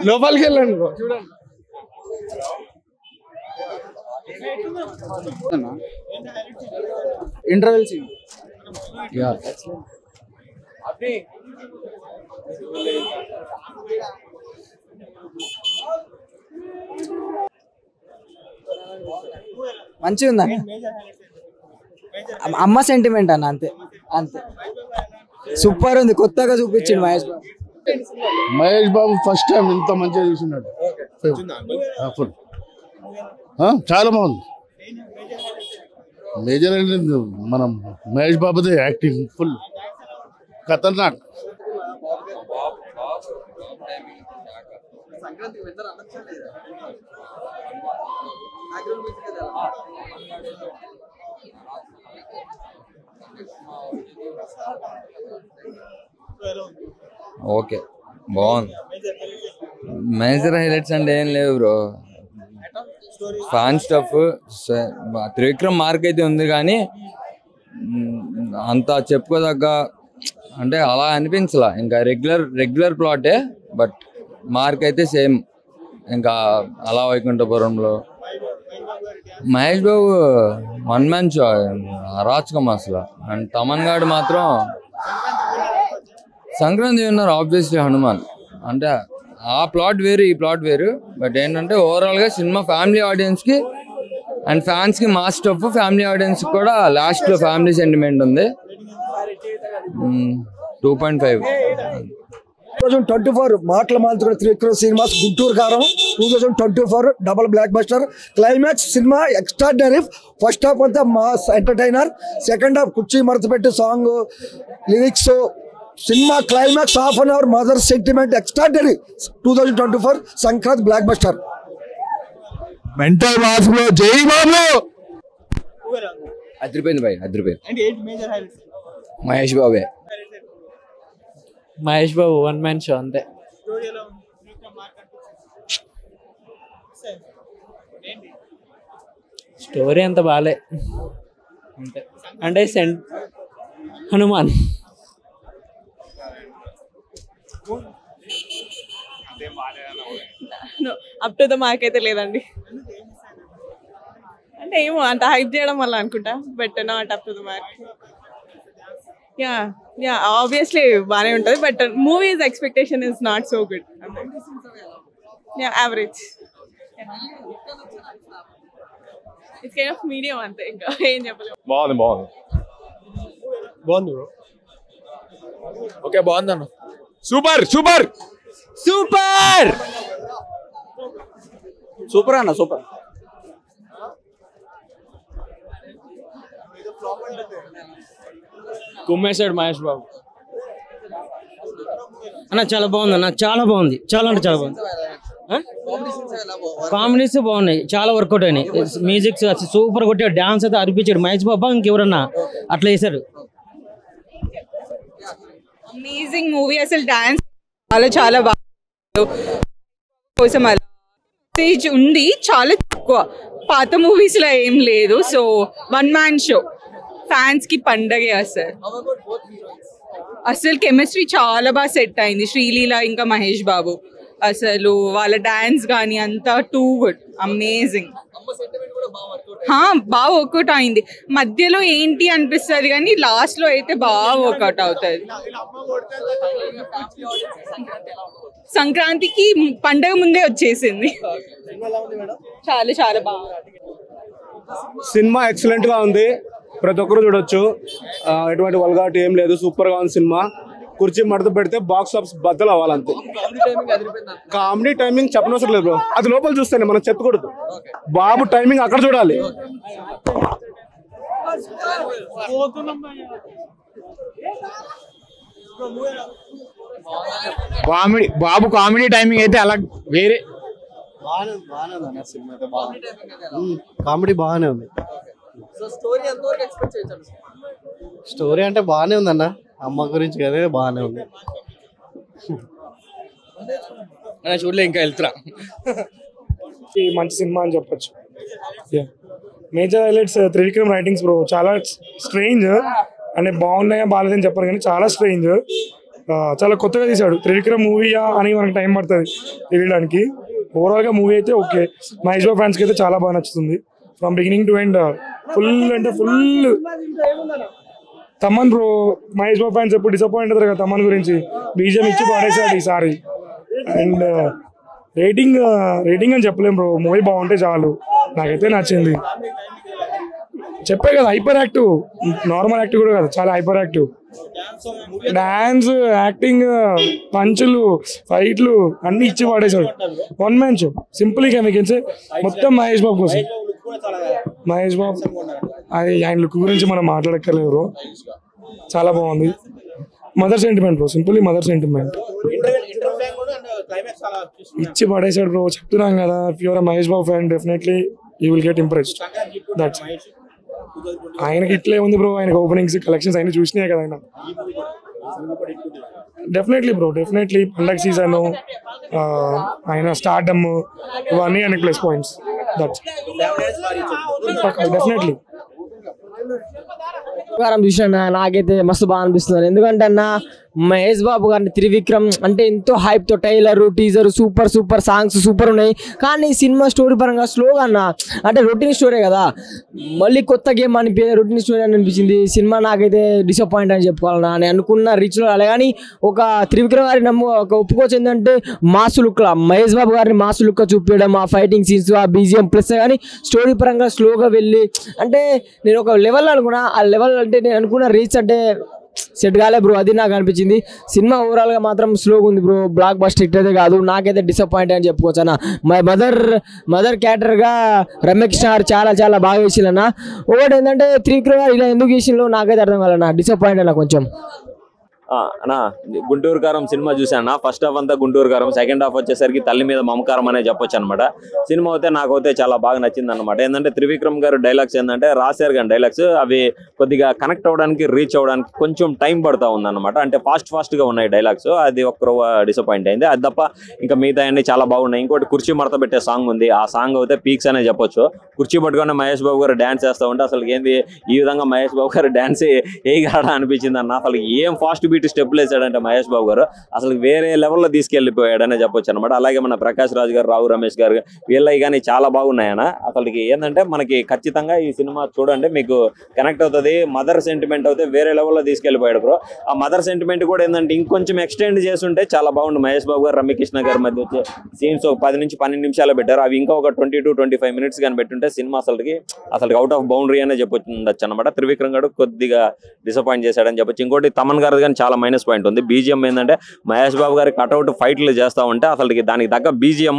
లోపలికి వెళ్ళండి చూడండి. ఇంటర్వెల్ సీన్ మంచిగా ఉందా? అమ్మ సెంటిమెంట్ అన్న, అంతే అంతే. సూపర్ ఉంది, కొత్తగా చూపించిండు మహేష్ బాబు ఫస్ట్ టైం ఇంత మంచిగా చూసినాడు. ఫుల్ చాలా బాగుంది. మేజర్ మనం మహేష్ బాబుదే యాక్టింగ్ ఫుల్ ఖతర్నాక్. ఓకే బాగుంది. మేజర్ హైలైట్స్ అంటే ఏం లేవు bro. Fan stuff Trivikram mark అయితే ఉంది కానీ అంత చెప్పుకోదగ్గ అంటే అలా అనిపించలా. ఇంకా రెగ్యులర్ ప్లాటే, బట్ మార్క్ అయితే సేమ్. ఇంకా అలా వైకుంఠపురంలో Mahesh Babu one man show అరాచకం అసలు. అండ్ తమన్ గాడు మాత్రం సంక్రాంతి ఉన్నారు ఆబ్వియస్లీ హనుమాన్ అంటే ఆ ప్లాట్ వేరు ఈ ప్లాట్ వేరు. బట్ ఏంటంటే ఓవరాల్గా సినిమా ఫ్యామిలీ ఆడియన్స్కి అండ్ ఫ్యాన్స్కి మాస్ స్టఫ్, ఫ్యామిలీ ఆడియన్స్కి కూడా లాస్ట్లో ఫ్యామిలీ సెంటిమెంట్ ఉంది. 2.5. 2024 మాటల మాల్చుకున్న Trivikram cinemas Guntur Kaaram 2024 double blockbuster. Climax cinema extraordinary. First half అంతా మాస్ ఎంటర్టైనర్, సెకండ్ హాఫ్ కుర్చీ మరతపెట్టి song, lyrics, cinema climax half an hour mother sentiment extraordinary. 2024 Sankranti blockbuster. Mental mass లో జై బాబు అదిరిపోయింది భయ్, అదిరిపోయింది. మహేష్ బాబే. Mahesh Babu one man show అంతే. స్టోరీ అంత బాలే అంతే. అంటే Hanuman up to the mark అయితే లేదండి. అంటే ఏమో అంత హైప్ చేయడం వల్ల అనుకుంటా, but not up to the mark. Yeah obviously బాగానే ఉంటుంది, but movies expectation is not so good. Yeah average. It's kind of medium అంతే, ఇంకా ఏం చెప్పలేము. బాగుంది ఓకే, బాగుంది అన్న. సూపర్ అన్న, సూపర్. కుమ్మేశాడు మహేష్ బాబు అన్న. చాలా బాగుంది అన్న, చాలా బాగుంది, చాలా అంటే చాలా బాగుంది. కామెడీస్ బాగున్నాయి, చాలా వర్కౌట్ అయినాయి. మ్యూజిక్ సూపర్ కొట్టాడు, డాన్స్ అయితే అనిపించాడు మహేష్ బాబు. ఇంకెవరన్నా అట్లా వేశారు. అమేజింగ్ మూవీ అసలు. డాన్స్ చాలా బాగా కోసం మెసేజ్ ఉంది, చాలా తక్కువ. పాత మూవీస్ లో ఏం లేదు. So one man show, fans కి పండగే. అసలు కెమిస్ట్రీ చాలా బాగా సెట్ అయింది, శ్రీలీల ఇంకా మహేష్ బాబు. అసలు వాళ్ళ డాన్స్ కానీ అంతా టూ గుడ్, అమేజింగ్. బాగా వర్కౌట్ అయింది. మధ్యలో ఏంటి అనిపిస్తుంది కానీ లాస్ట్ లో అయితే బాగా వర్కౌట్ అవుతుంది. సంక్రాంతికి పండగ ముందే వచ్చేసింది. చాలా చాలా బాగా. సినిమా ఎక్సలెంట్ గా ఉంది, ప్రతి ఒక్కరు చూడొచ్చు. ఎటువంటి వల్గారిటీ ఏం లేదు, సూపర్ గా ఉంది సినిమా. కుర్చీ మడత పెడితే బాక్స్ ఆఫీస్ బద్దలు అవ్వాలంతే. కామెడీ టైమింగ్ చెప్పనవసరం లేదు బ్రో, అది లోపల చూస్తేనే మనం చెత్తకూడదు. బాబు టైమింగ్ అక్కడ చూడాలి. బాబు కామెడీ టైమింగ్ అయితే అలా వేరే. కామెడీ బాగానే ఉంది. స్టోరీ అంటే బాగానే ఉందన్న, అమ్మ గురించి కదా, బాగానే ఉంది. చూడలే, ఇంకా వెళ్తున్నా. మంచి సినిమా అని చెప్పొచ్చు. Major highlights Trivikram writings bro, చాలా స్ట్రేంజ్. అంటే బాగున్నాయా బాగాలేదని చెప్పరు కానీ చాలా స్ట్రేంజ్. చాలా కొత్తగా తీశాడు. త్రివిక్రమ్ మూవీయా అని మనకు టైం పడుతుంది తెలియడానికి. ఓవరాల్గా మూవీ అయితే ఓకే. మహేష్ బాబు ఫ్యాన్స్కి అయితే చాలా బాగా నచ్చుతుంది from beginning to end. Full అంటే full Thaman bro. Mahesh Babu fans ఎప్పుడు డిసప్పాయింట్ అవుతారు కదా తమన్ గురించి. బీజిఎం ఇచ్చి పడేసాడు ఈసారి. అండ్ రేటింగ్ అని చెప్పలేం బ్రో. మూవీ బాగుంటే చాలు. నాకైతే నచ్చింది. చెప్పే కదా హైపర్ యాక్టివ్, నార్మల్ యాక్టివ్ కూడా కాదు, చాలా హైపర్ యాక్టివ్. డాన్స్, యాక్టింగ్, పంచులు, ఫైట్లు అన్ని ఇచ్చి పడేసాడు. వన్ మ్యాన్ షో సింపుల్ గా మీకు మొత్తం మహేష్ బాబు కోసం. మహేష్ బాబు అది ఆయన లుక్ గురించి మనం మాట్లాడక్కర్లేదు బ్రో. చాలా బాగుంది. Mother sentiment bro, simply mother sentiment ఇచ్చి పడేసాడు బ్రో. చెప్తున్నాం కదా, if your Mahesh Babu fan definitely you will get impressed. That's ఆయనకి ఇట్లే ఉంది బ్రో. ఆయనకి ఓపెనింగ్స్, కలెక్షన్స్ అయినా చూసినాయి కదా ఆయన. డెఫినెట్లీ బ్రో, డెఫినెట్లీ పండగ సీజన్, ఆయన స్టార్డమ్ ఇవన్నీ ఆయనకి ప్లస్ పాయింట్స్. That's definitely. చూసిన నాకైతే మస్తు బాగా అనిపిస్తుంది. ఎందుకంటే అన్న మహేష్ బాబు గారిని త్రివిక్రమ్ అంటే ఎంతో హైప్తో trailer, teaser super super, songs super ఉన్నాయి. కానీ సినిమా స్టోరీ పరంగా స్లోగా అన్న, అంటే రొటీన్ స్టోరీ కదా, మళ్ళీ కొత్త గేమ్ అనిపించింది, రొటీన్ స్టోరీ అని అనిపించింది. సినిమా నాకైతే డిసప్పాయింట్ అని చెప్పుకోవాలన్నా. నేను అనుకున్న రీచ్లో అలా. కానీ ఒక త్రివిక్రమ్ గారి ఒక ఒప్పుకోవచ్చు ఏంటంటే మాస్ లుక్, మహేష్ బాబు గారిని మాస్ లుక్ చూపించడం, ఆ ఫైటింగ్ సీన్స్, ఆ బీజిఎం ప్లస్. కానీ స్టోరీ పరంగా స్లోగా వెళ్ళి అంటే నేను ఒక లెవెల్ అనుకున్నా. ఆ లెవెల్ అంటే నేను అనుకున్న రీచ్ అంటే సెట్ కాలే బ్రో. అది నాకు అనిపించింది. సినిమా ఓవరాల్ గా మాత్రం స్లోగా ఉంది బ్రో. బ్లాక్ బస్టర్ హిట్ అయితే కాదు. నాకైతే డిసప్పాయింట్ అని చెప్పుకోవచ్చు అన్న. మదర్ క్యారెక్టర్ గా రమ్యకృష్ణ గారు చాలా చాలా బాగా వేసిల్లన్న. ఒకటి ఏంటంటే త్రివిక్రమ్ గారు ఇలా ఎందుకు వేసిందో నాకైతే అర్థం కాలన్న. డిసప్పాయింట్ అన్న కొంచెం. అన్నా గుంటూరు కారం సినిమా చూసాను. ఫస్ట్ హాఫ్ అంతా గుంటూరు కారం, సెకండ్ హాఫ్ వచ్చేసరికి తల్లి మీద మమకారం అనే చెప్పొచ్చు అనమాట. సినిమా అయితే నాకైతే చాలా బాగా నచ్చింది అనమాట. ఏంటంటే త్రివిక్రమ్ గారు డైలాగ్స్ ఏంటంటే రాశారు కానీ డైలాగ్స్ అవి కొద్దిగా కనెక్ట్ అవ్వడానికి, రీచ్ అవ్వడానికి కొంచెం టైం పడుతూ ఉందన్నమాట. అంటే ఫాస్ట్గా ఉన్నాయి డైలాగ్స్. అది ఒక్కరు డిసప్పాయింట్ అయింది. అది తప్ప ఇంకా మిగతా అన్ని చాలా బాగున్నాయి. ఇంకోటి కుర్చీ మడత పెట్టే సాంగ్ ఉంది. ఆ సాంగ్ అయితే పీక్స్ అనే చెప్పొచ్చు. కుర్చీ పట్టుకొని మహేష్ బాబు గారు డ్యాన్స్ చేస్తూ ఉంటే అసలు ఏంది ఈ విధంగా మహేష్ బాబు గారు డ్యాన్స్ వేయగలడా అనిపించింది అన్న. అసలు ఏం ఫాస్ట్ స్టెప్లు వేసాడంటే మహేష్ బాబు గారు అసలు వేరే లెవెల్లో తీసుకెళ్లిపోయాడనే చెప్పొచ్చు అనమాట. అలాగే మన ప్రకాష్ రాజ్ గారు, రావు రమేష్ గారు వీళ్ళవి కానీ చాలా బాగున్నాయన్న. అసలుకి ఏంటంటే మనకి ఖచ్చితంగా ఈ సినిమా చూడండి, మీకు కనెక్ట్ అవుతుంది. మదర్ సెంటిమెంట్ అయితే వేరే లెవెల్లో తీసుకెళ్లిపోయాడు బ్రో. ఆ మదర్ సెంటిమెంట్ కూడా ఏంటంటే ఇంకొంచెం ఎక్స్టెండ్ చేస్తుంటే చాలా బాగుంది. మహేష్ బాబు గారు, రమ్యకృష్ణ గారి మధ్య వచ్చే సీన్స్ ఒక 10 నుంచి 12 నిమిషాలు పెట్టారు. అవి ఇంకా ఒక 20 to 25 minutes కానీ పెట్టుంటే సినిమా అసలుకి అవుట్ ఆఫ్ బౌండరీ అనే చెప్పొచ్చు అనమాట. త్రివిక్రమ్ గారు కొద్దిగా డిసప్పాయింట్ చేశాడని చెప్పొచ్చు. ఇంకోటి తమన్ గారు కానీ చాలా మైనస్ పాయింట్ ఉంది. బీజిఎం ఏంటంటే మహేష్ బాబు గారి కట్అవుట్ ఫైట్లు చేస్తూ ఉంటే అసలు దానికి తగ్గ బీజిఎం